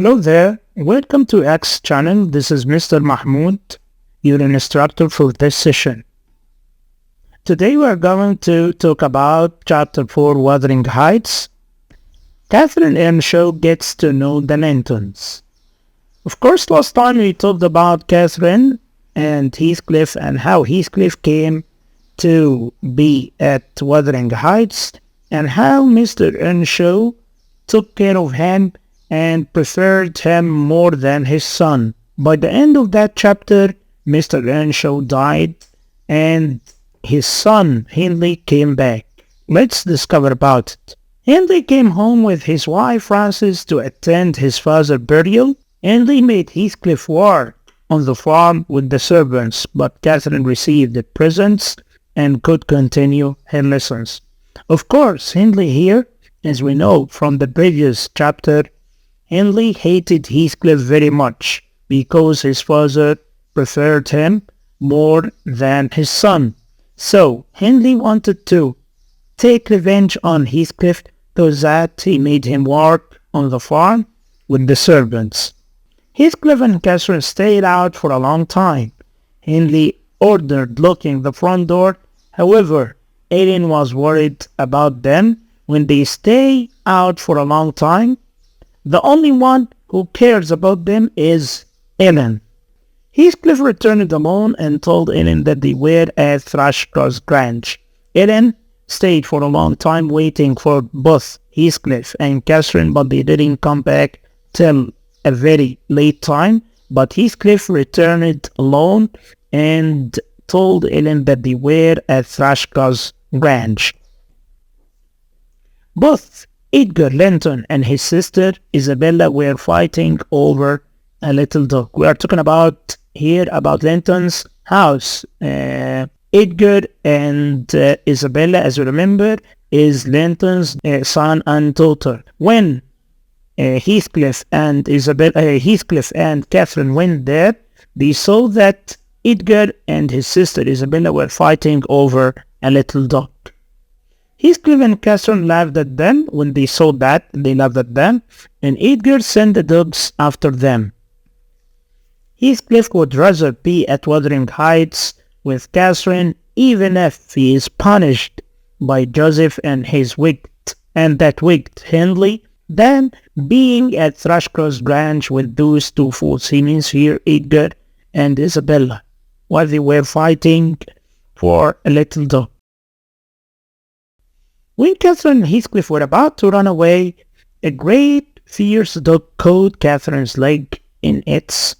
Hello there, welcome to X channel. This is Mr. Mahmoud, your instructor for this session. Today we are going to talk about Chapter 4, Wuthering Heights. Catherine Earnshaw gets to know the Lintons. Of course, last time we talked about Catherine and Heathcliff and how Heathcliff came to be at Wuthering Heights and how Mr. Earnshaw took care of him and preferred him more than his son. By the end of that chapter, Mr. Earnshaw died and his son Hindley came back. Let's discover about it. Hindley came home with his wife Frances to attend his father's burial. Hindley made Heathcliff work on the farm with the servants, but Catherine received the presents and could continue her lessons. Of course, Hindley here, as we know from the previous chapter, Hindley hated Heathcliff very much because his father preferred him more than his son. So Hindley wanted to take revenge on Heathcliff so that he made him work on the farm with the servants. Heathcliff and Catherine stayed out for a long time. Hindley ordered locking the front door. However, Ellen was worried about them. When they stay out for a long time, the only one who cares about them is Ellen. Heathcliff returned alone and told Ellen that they were at Thrushcross Grange. Ellen stayed for a long time waiting for both Heathcliff and Catherine, but they didn't come back till a very late time. But Heathcliff returned alone and told Ellen that they were at Thrushcross Grange. Both Edgar Linton and his sister Isabella were fighting over a little dog. We are talking about here about Linton's house. Edgar and Isabella, as you remember, is Linton's son and daughter. When Heathcliff and Catherine went there, they saw that Edgar and his sister Isabella were fighting over a little dog. Heathcliff and Catherine laughed at them. When they saw that, they laughed at them, and Edgar sent the dogs after them. Heathcliff would rather be at Wuthering Heights with Catherine, even if he is punished by Joseph and that wicked Hindley, than being at Thrushcross Grange with those two fools. He means here Edgar and Isabella, while they were fighting for a little dog. When Catherine and Heathcliff were about to run away, a great fierce dog caught Catherine's leg in its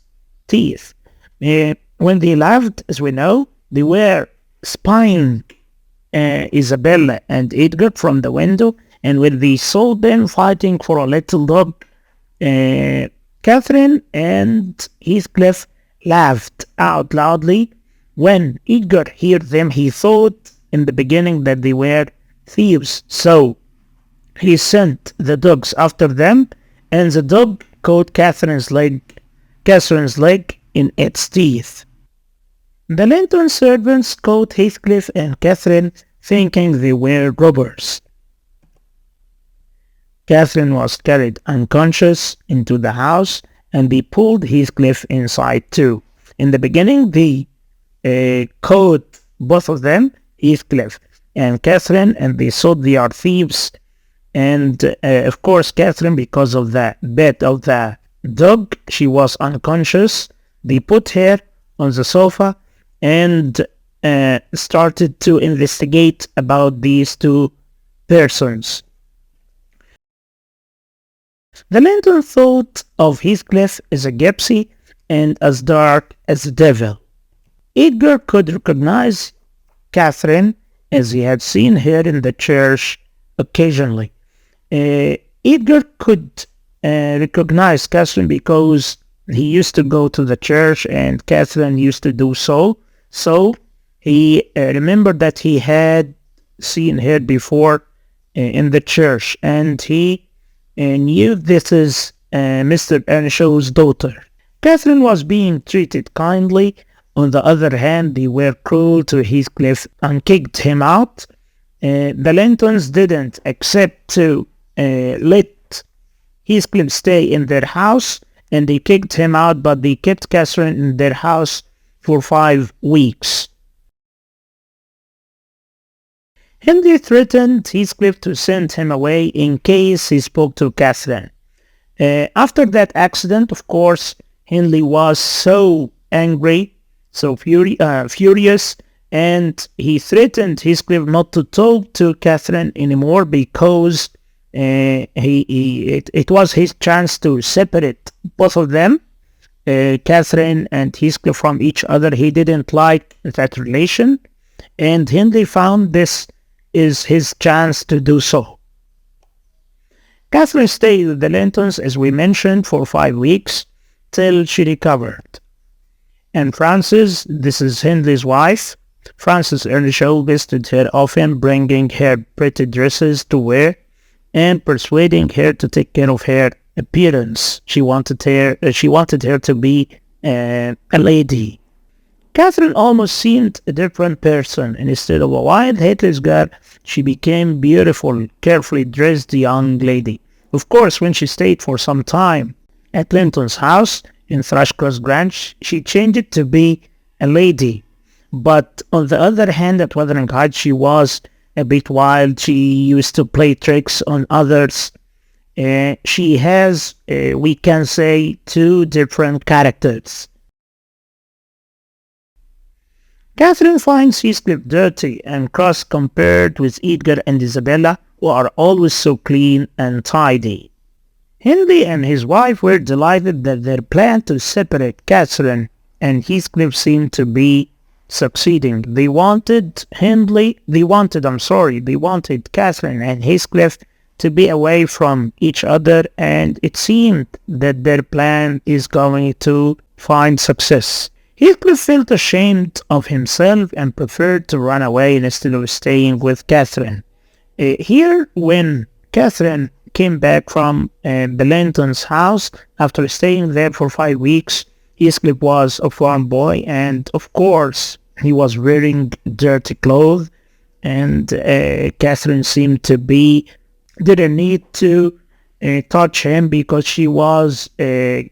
teeth. When they laughed, as we know, they were spying Isabella and Edgar from the window, and when they saw them fighting for a little dog, Catherine and Heathcliff laughed out loudly. When Edgar heard them, he thought in the beginning that they were thieves, so he sent the dogs after them, and the dog caught Catherine's leg in its teeth. The Linton servants caught Heathcliff and Catherine, thinking they were robbers. Catherine was carried unconscious into the house, and they pulled Heathcliff inside too. In the beginning, they caught both of them, Heathcliff and Catherine, and they thought they are thieves. And of course, Catherine, because of the bite of the dog, she was unconscious. They put her on the sofa and started to investigate about these two persons. The Linton thought of Heathcliff as a gypsy and as dark as the devil. Edgar could recognize Catherine as he had seen her in the church occasionally. Edgar could recognize Catherine because he used to go to the church and Catherine used to do so. So he remembered that he had seen her before in the church, and he knew this is Mr. Earnshaw's daughter. Catherine was being treated kindly. On the other hand, they were cruel to Heathcliff and kicked him out. The Lintons didn't accept to let Heathcliff stay in their house, and they kicked him out, but they kept Catherine in their house for 5 weeks. Hindley threatened Heathcliff to send him away in case he spoke to Catherine. After that accident, of course, Hindley was so angry, so furious, and he threatened Heathcliff not to talk to Catherine anymore because it was his chance to separate both of them, Catherine and Heathcliff, from each other. He didn't like that relation, and Hindley found this is his chance to do so. Catherine stayed with the Lintons, as we mentioned, for 5 weeks till she recovered. And Frances, this is Hindley's wife, Frances Earnshaw visited her often, bringing her pretty dresses to wear and persuading her to take care of her appearance. She wanted her to be a lady. Catherine almost seemed a different person, and instead of a wild, headless girl, she became beautiful, carefully dressed young lady. Of course, when she stayed for some time at Linton's house in Thrushcross Grange, she changed it to be a lady. But on the other hand, at Wuthering Heights, she was a bit wild. She used to play tricks on others. She has, we can say, 2 different characters. Catherine finds Heathcliff dirty and cross compared with Edgar and Isabella, who are always so clean and tidy. Hindley and his wife were delighted that their plan to separate Catherine and Heathcliff seemed to be succeeding. They wanted Catherine and Heathcliff to be away from each other, and it seemed that their plan is going to find success. Heathcliff felt ashamed of himself and preferred to run away instead of staying with Catherine. Here, when Catherine came back from the Lintons' house after staying there for 5 weeks, Heathcliff was a farm boy, and of course, he was wearing dirty clothes, and Catherine seemed to didn't need to touch him because she was she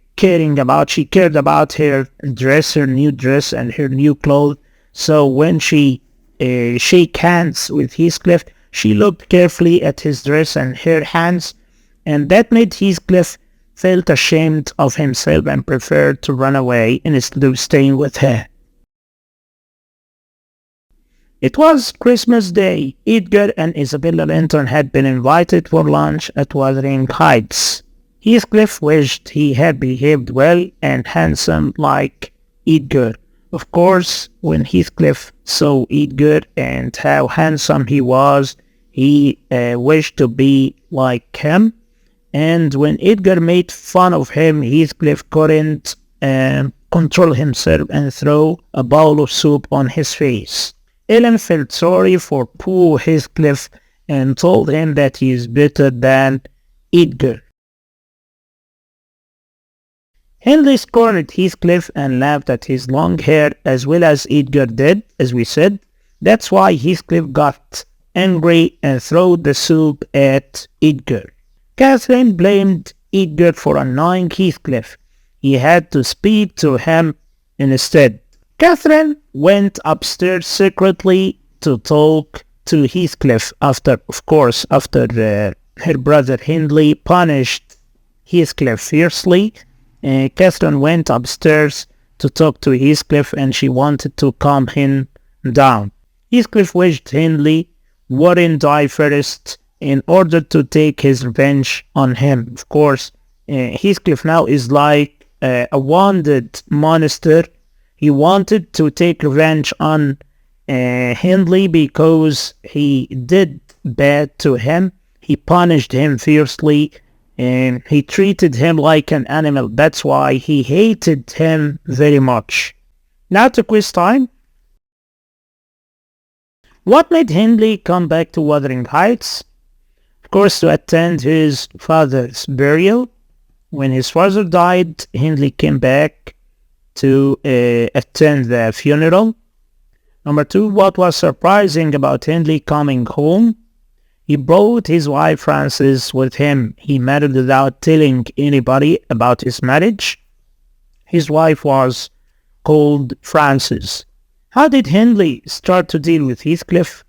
cared about her dress, her new dress, and her new clothes. So when she shook hands with Heathcliff, she looked carefully at his dress and her hands, and that made Heathcliff felt ashamed of himself and preferred to run away instead of staying with her. It was Christmas Day. Edgar and Isabella Linton had been invited for lunch at Wuthering Heights. Heathcliff wished he had behaved well and handsome like Edgar. Of course, when Heathcliff saw Edgar and how handsome he was, he wished to be like him. And when Edgar made fun of him, Heathcliff couldn't control himself and throw a bowl of soup on his face. Ellen felt sorry for poor Heathcliff and told him that he is better than Edgar. Hindley scorned Heathcliff and laughed at his long hair as well as Edgar did, as we said. That's why Heathcliff got angry and threw the soup at Edgar. Catherine blamed Edgar for annoying Heathcliff. He had to speak to him instead. Catherine went upstairs secretly to talk to Heathcliff after her brother Hindley punished Heathcliff fiercely. Catherine went upstairs to talk to Heathcliff, and she wanted to calm him down. Heathcliff wished Hindley wouldn't die first in order to take his revenge on him. Of course, Heathcliff now is like a wounded monster. He wanted to take revenge on Hindley because he did bad to him. He punished him fiercely, and he treated him like an animal. That's why he hated him very much. Now to quiz time. What made Hindley come back to Wuthering Heights? Of course, to attend his father's burial. When his father died, Hindley came back to attend the funeral. Number 2, what was surprising about Hindley coming home? He brought his wife Frances with him. He married without telling anybody about his marriage. His wife was called Frances. How did Hindley start to deal with Heathcliff?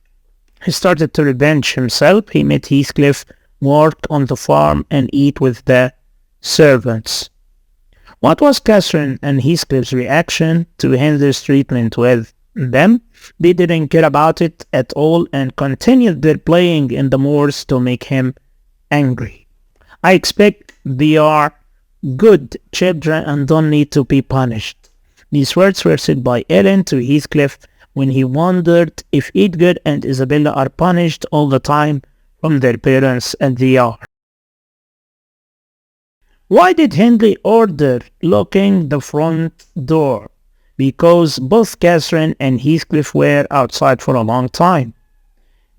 He started to revenge himself. He made Heathcliff work on the farm and eat with the servants. What was Catherine and Heathcliff's reaction to Hindley's treatment with them? They didn't care about it at all and continued their playing in the moors to make him angry. I expect they are good children and don't need to be punished. These words were said by Ellen to Heathcliff when he wondered if Edgar and Isabella are punished all the time from their parents, and they are. Why did Hindley order locking the front door? Because both Catherine and Heathcliff were outside for a long time.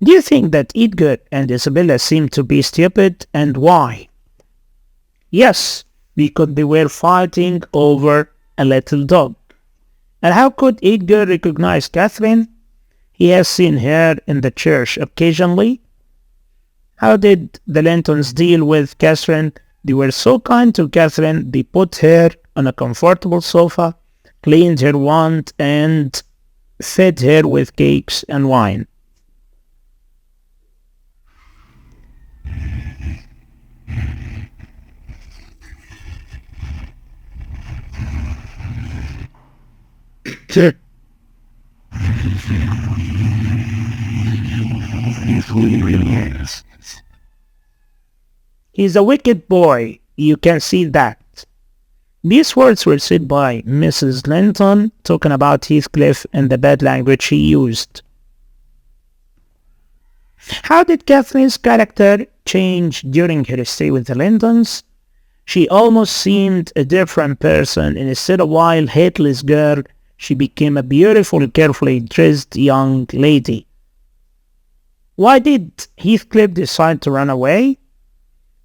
Do you think that Edgar and Isabella seemed to be stupid, and why? Yes, because they were fighting over a little dog. And how could Edgar recognize Catherine? He has seen her in the church occasionally. How did the Lintons deal with Catherine? They were so kind to Catherine. They put her on a comfortable sofa, cleaned her wound, and fed her with cakes and wine. He's a wicked boy, you can see that. These words were said by Mrs. Linton, talking about Heathcliff and the bad language he used. How did Catherine's character change during her stay with the Lintons? She almost seemed a different person. Instead of a wild, headless girl, she became a beautiful, carefully dressed young lady. Why did Heathcliff decide to run away?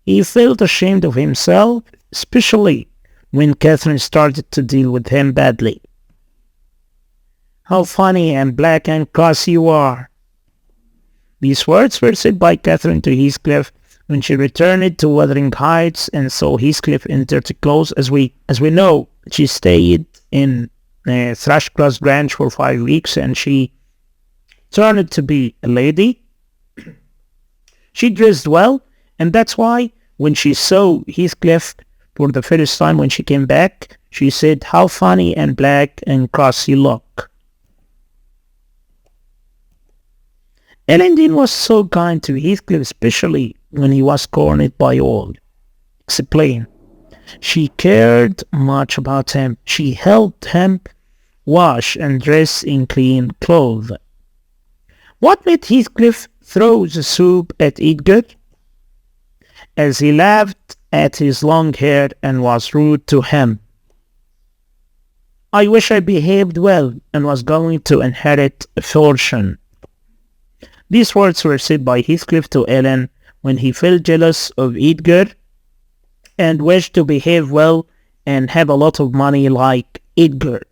He felt ashamed of himself, especially when Catherine started to deal with him badly. How funny and black and cross you are. These words were said by Catherine to Heathcliff when she returned to Wuthering Heights and saw Heathcliff in dirty clothes. As we know, she stayed in Thrushcross Grange for 5 weeks and she turned to be a lady. She dressed well, and that's why when she saw Heathcliff for the first time when she came back, she said, "How funny and black and cross you look." Ellen Dean was so kind to Heathcliff, especially when he was cornered by all. Explain. She cared much about him. She helped him wash and dress in clean clothes. What made Heathcliff throw the soup at Edgar? As he laughed at his long hair and was rude to him. I wish I behaved well and was going to inherit a fortune. These words were said by Heathcliff to Ellen when he felt jealous of Edgar and wished to behave well and have a lot of money like Edgar.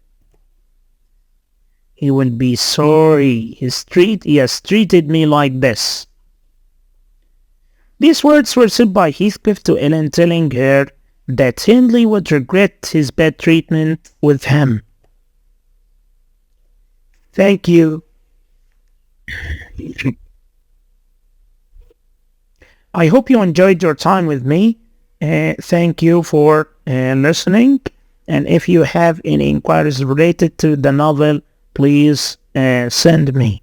He will be sorry he has treated me like this. These words were said by Heathcliff to Ellen, telling her that Hindley would regret his bad treatment with him. Thank you. I hope you enjoyed your time with me. Thank you for listening. And if you have any inquiries related to the novel, please send me.